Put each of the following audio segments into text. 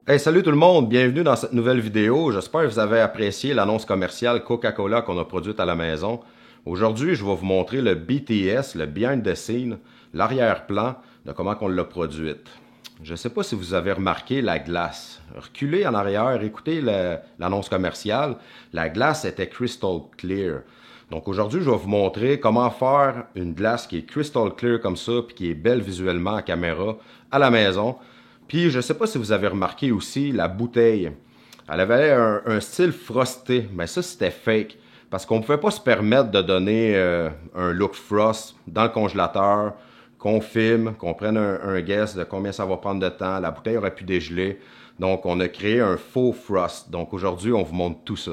Hey, salut tout le monde, bienvenue dans cette nouvelle vidéo. J'espère que vous avez apprécié l'annonce commerciale Coca-Cola qu'on a produite à la maison. Aujourd'hui, je vais vous montrer le BTS, le Behind the Scene, l'arrière-plan de comment on l'a produite. Je ne sais pas si vous avez remarqué la glace. Reculez en arrière, écoutez l'annonce commerciale. La glace était crystal clear. Donc aujourd'hui, je vais vous montrer comment faire une glace qui est crystal clear comme ça, puis qui est belle visuellement en caméra à la maison. Puis, je ne sais pas si vous avez remarqué aussi, la bouteille. Elle avait un style frosté, mais ça, c'était fake. Parce qu'on ne pouvait pas se permettre de donner un look frost dans le congélateur, qu'on filme, qu'on prenne un guess de combien ça va prendre de temps. La bouteille aurait pu dégeler. Donc, on a créé un faux frost. Donc, aujourd'hui, on vous montre tout ça.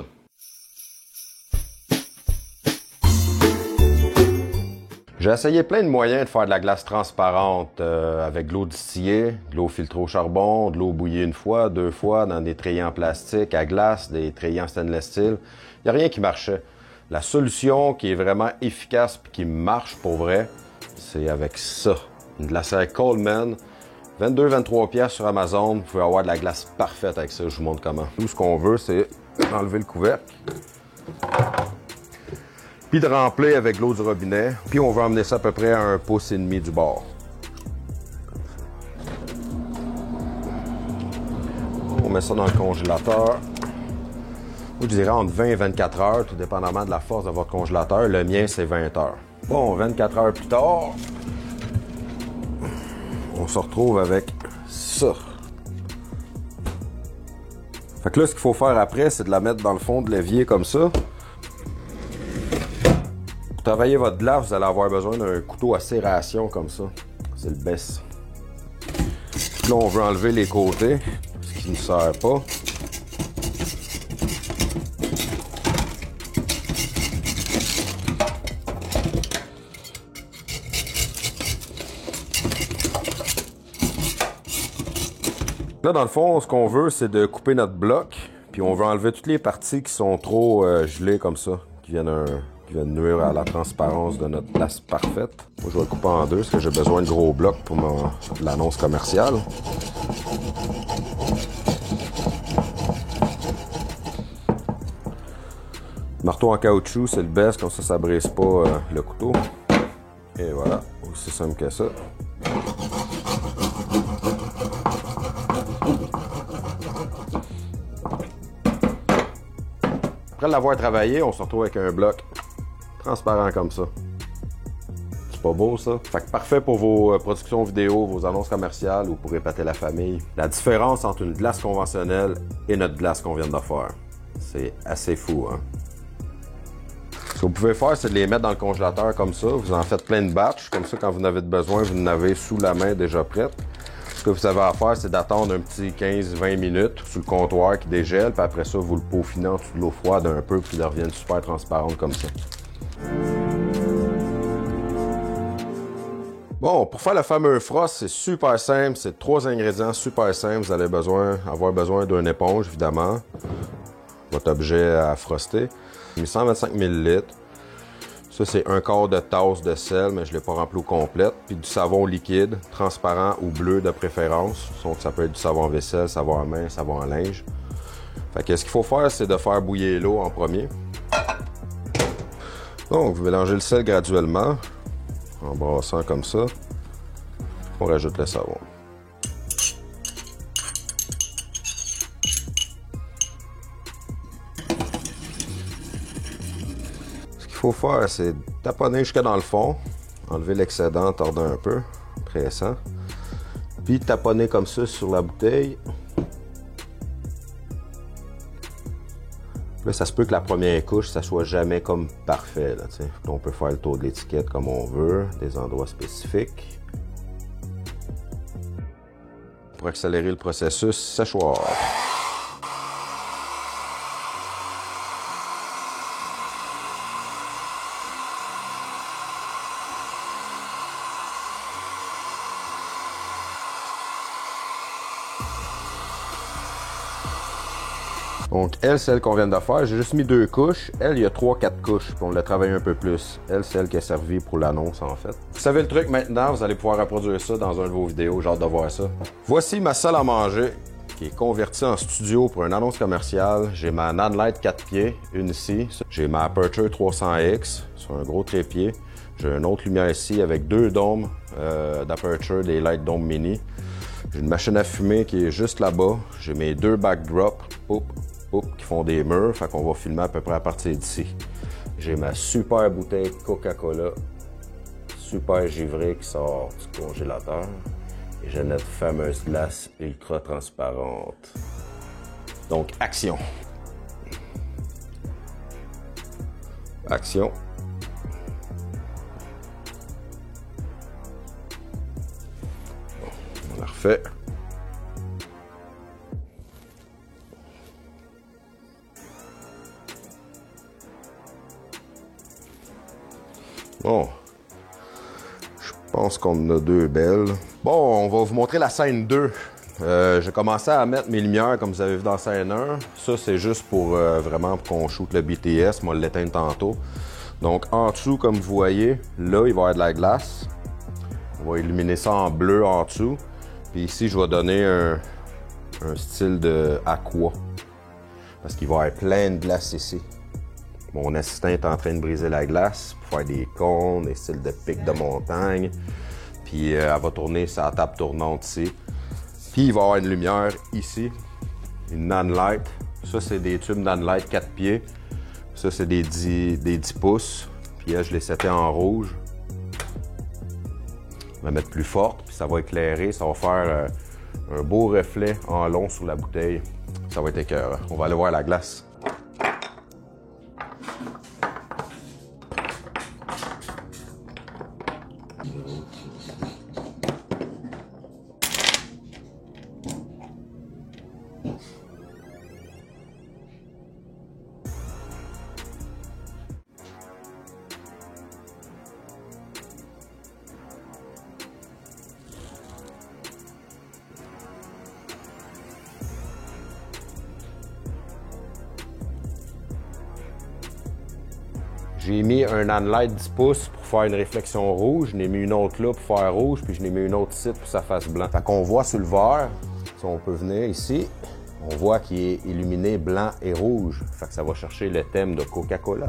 J'ai essayé plein de moyens de faire de la glace transparente avec de l'eau distillée, de l'eau filtrée au charbon, de l'eau bouillie une fois, deux fois dans des treillis en plastique à glace, des treillis en stainless steel. Il n'y a rien qui marchait. La solution qui est vraiment efficace et qui marche pour vrai, c'est avec ça. Une glacière Coleman, 22-23 piastres sur Amazon. Vous pouvez avoir de la glace parfaite avec ça, je vous montre comment. Tout ce qu'on veut, c'est enlever le couvercle. Puis de remplir avec l'eau du robinet. Puis on va emmener ça à peu près à 1,5 pouce du bord. On met ça dans le congélateur. Je dirais entre 20 et 24 heures, tout dépendamment de la force de votre congélateur. Le mien, c'est 20 heures. Bon, 24 heures plus tard, on se retrouve avec ça. Fait que là, ce qu'il faut faire après, c'est de la mettre dans le fond de l'évier comme ça. Pour travailler votre glace, vous allez avoir besoin d'un couteau à serration comme ça. C'est le best. Là, on veut enlever les côtés, ce qui ne sert pas. Là, dans le fond, ce qu'on veut, c'est de couper notre bloc. Puis on veut enlever toutes les parties qui sont trop gelées comme ça, qui viennent nuire à la transparence de notre glace parfaite. Moi, je vais le couper en deux parce que j'ai besoin de gros blocs pour l'annonce commerciale. Marteau en caoutchouc, c'est le best, comme ça ne brise pas le couteau. Et voilà, aussi simple que ça. Après l'avoir travaillé, on se retrouve avec un bloc transparent comme ça. C'est pas beau ça? Fait que parfait pour vos productions vidéo, vos annonces commerciales ou pour épater la famille. La différence entre une glace conventionnelle et notre glace qu'on vient de faire. C'est assez fou, hein? Ce que vous pouvez faire, c'est de les mettre dans le congélateur comme ça. Vous en faites plein de batchs. Comme ça, quand vous en avez besoin, vous en avez sous la main déjà prête. Ce que vous avez à faire, c'est d'attendre un petit 15-20 minutes sur le comptoir qui dégèle. Puis après ça, vous le peaufinez en dessous de l'eau froide un peu pour qu'il revienne super transparente comme ça. Bon, pour faire le fameux frost, c'est super simple. C'est 3 ingrédients super simples. Vous allez avoir besoin d'une éponge, évidemment. Votre objet à froster. 125 ml. Ça, c'est un quart de tasse de sel, mais je ne l'ai pas rempli au complète. Puis du savon liquide, transparent ou bleu de préférence. Donc, ça peut être du savon vaisselle, savon à main, savon à linge. Fait que ce qu'il faut faire, c'est de faire bouillir l'eau en premier. Donc, vous mélangez le sel graduellement, en brassant comme ça. On rajoute le savon. Ce qu'il faut faire, c'est taponner jusque dans le fond, enlever l'excédent, tordre un peu, pressant. Puis taponner comme ça sur la bouteille. Là, ça se peut que la première couche, ça soit jamais comme parfait. Là, on peut faire le tour de l'étiquette comme on veut, des endroits spécifiques. Pour accélérer le processus, séchoir. Donc, elle, c'est celle qu'on vient de faire. J'ai juste mis 2 couches. Elle, il y a 3-4 couches. Puis on l'a travaillé un peu plus. Elle, c'est celle qui a servi pour l'annonce, en fait. Vous savez le truc maintenant, vous allez pouvoir reproduire ça dans un de vos vidéos. J'ai hâte de voir ça. Voici ma salle à manger. qui est converti en studio pour une annonce commerciale. J'ai ma Nanlite 4 pieds, une ici. J'ai ma Aperture 300X sur un gros trépied. J'ai une autre lumière ici avec 2 dômes d'Aperture, des Light Dome Mini. J'ai une machine à fumer qui est juste là-bas. J'ai mes 2 backdrops qui font des murs, fait qu'on va filmer à peu près à partir d'ici. J'ai ma super bouteille Coca-Cola, super givrée qui sort du congélateur. Et j'ai notre fameuse glace ultra transparente. Donc, action! Action! On la refait. Bon, je pense qu'on en a 2 belles. Bon, on va vous montrer la scène 2. J'ai commencé à mettre mes lumières comme vous avez vu dans la scène 1. Ça, c'est juste pour vraiment qu'on shoot le BTS. Moi, je l'éteindre tantôt. Donc, en dessous, comme vous voyez, là, il va y avoir de la glace. On va illuminer ça en bleu en dessous. Puis ici, je vais donner un style de aqua. Parce qu'il va y avoir plein de glace ici. Mon assistant est en train de briser la glace pour faire des cônes, des styles de pics de montagne. Puis elle va tourner sa table tournante ici. Puis il va y avoir une lumière ici, une Nanlite. Ça, c'est des tubes Nanlite 4 pieds. Ça, c'est des 10 pouces. Puis là, je les setais en rouge. Je vais la mettre plus forte, puis ça va éclairer. Ça va faire un beau reflet en long sur la bouteille. Ça va être écœurant. On va aller voir la glace. J'ai mis un Nanlite 10 pouces pour faire une réflexion rouge. Je n'ai mis une autre là pour faire rouge, puis je n'ai mis une autre ici pour que ça fasse blanc. Fait qu'on voit sur le verre, si on peut venir ici, on voit qu'il est illuminé blanc et rouge. Fait que ça va chercher le thème de Coca-Cola.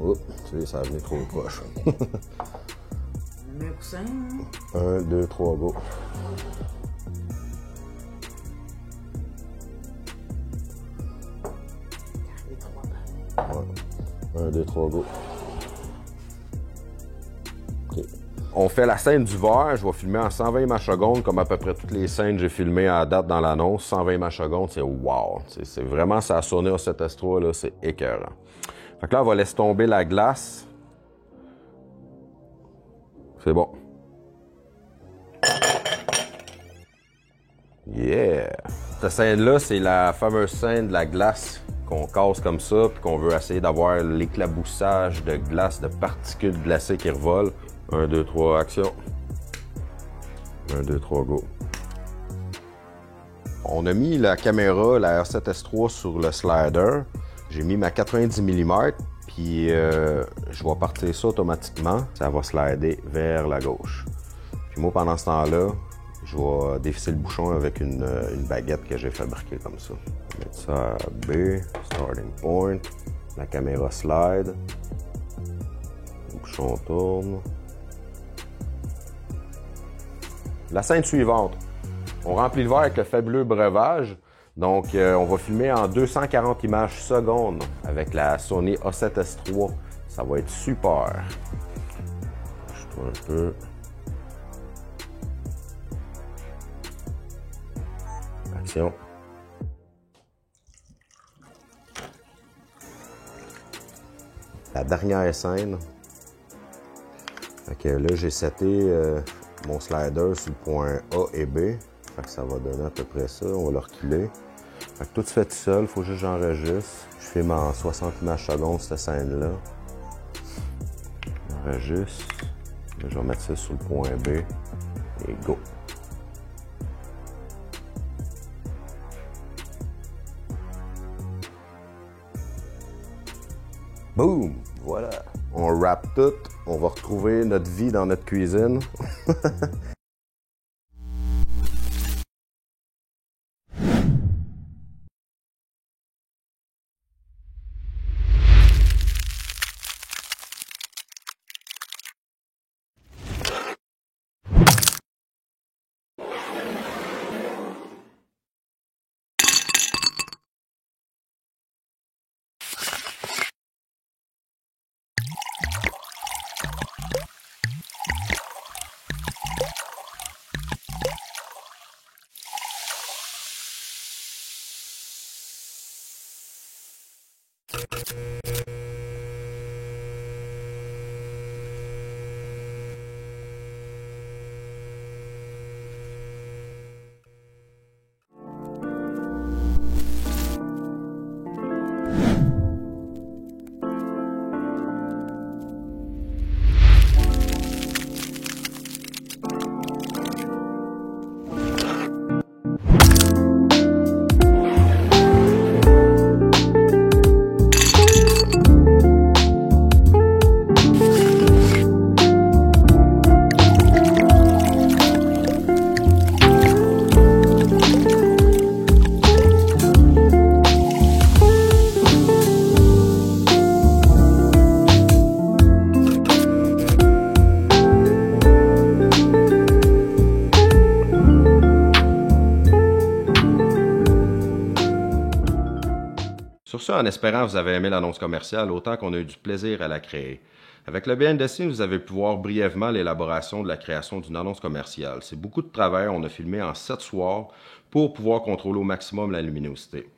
Oups, tu sais, ça venait trop proche. Le coussin, hein? 1, 2, 3, go. Ouais. 1, 2, 3, go. Okay. On fait la scène du verre. Je vais filmer en 120 images secondes, comme à peu près toutes les scènes que j'ai filmées à date dans l'annonce. 120 images secondes, c'est wow. C'est vraiment, ça a sonné au 7S3, là, c'est écœurant. Fait que là, on va laisser tomber la glace. C'est bon. Yeah! Cette scène-là, c'est la fameuse scène de la glace qu'on casse comme ça, puis qu'on veut essayer d'avoir l'éclaboussage de glace, de particules glacées qui revolent. 1, 2, 3, action. 1, 2, 3, go. On a mis la caméra, la R7S3 sur le slider. J'ai mis ma 90 mm, puis je vais partir ça automatiquement. Ça va slider vers la gauche. Puis moi, pendant ce temps-là, je vais dévisser le bouchon avec une baguette que j'ai fabriquée comme ça. Je vais mettre ça à B, starting point. La caméra slide. Le bouchon tourne. La scène suivante. On remplit le verre avec le fabuleux breuvage. Donc, on va filmer en 240 images secondes avec la Sony A7S3. Ça va être super. Je tourne un peu. Action. La dernière scène. Fait que là, j'ai seté mon slider sur le point A et B. Fait que ça va donner à peu près ça. On va le reculer. Fait que tout se fait tout seul. Faut juste que j'enregistre. Je filme en 60 images secondes cette scène-là. J'enregistre. Là, je vais mettre ça sur le point B. Et go. Boom! Voilà. On wrap tout. On va retrouver notre vie dans notre cuisine. Sur ce, en espérant que vous avez aimé l'annonce commerciale autant qu'on a eu du plaisir à la créer. Avec le behind the scenes, vous avez pu voir brièvement l'élaboration de la création d'une annonce commerciale. C'est beaucoup de travail, on a filmé en 7 soirs pour pouvoir contrôler au maximum la luminosité.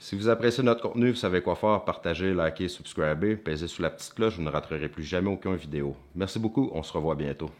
Si vous appréciez notre contenu, vous savez quoi faire, partagez, likez, subscribez, pesez sur la petite cloche, vous ne raterez plus jamais aucune vidéo. Merci beaucoup, on se revoit bientôt.